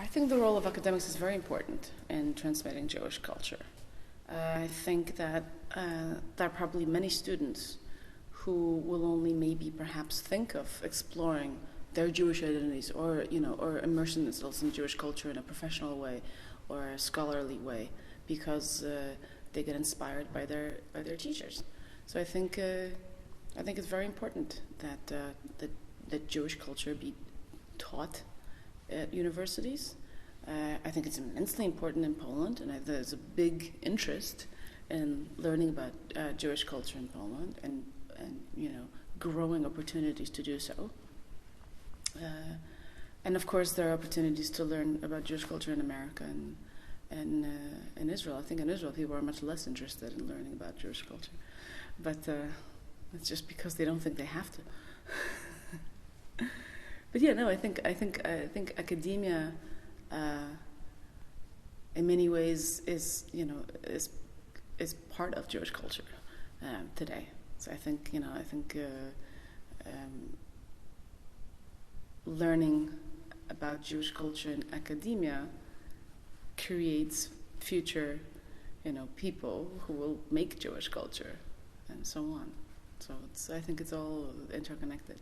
I think the role of academics is very important in transmitting Jewish culture. I think that there are probably many students who will only maybe perhaps think of exploring their Jewish identities, or or immersing themselves in Jewish culture in a professional way or a scholarly way, because they get inspired by their teachers. So I think it's very important that Jewish culture be taught at universities. I think it's immensely important in Poland, and there's a big interest in learning about Jewish culture in Poland, and growing opportunities to do so. And of course, there are opportunities to learn about Jewish culture in America and in Israel. I think in Israel, people are much less interested in learning about Jewish culture, but it's just because they don't think they have to. But yeah, no, I think academia, in many ways, is part of Jewish culture today. So I think learning about Jewish culture in academia creates future, people who will make Jewish culture, and so on. So I think it's all interconnected.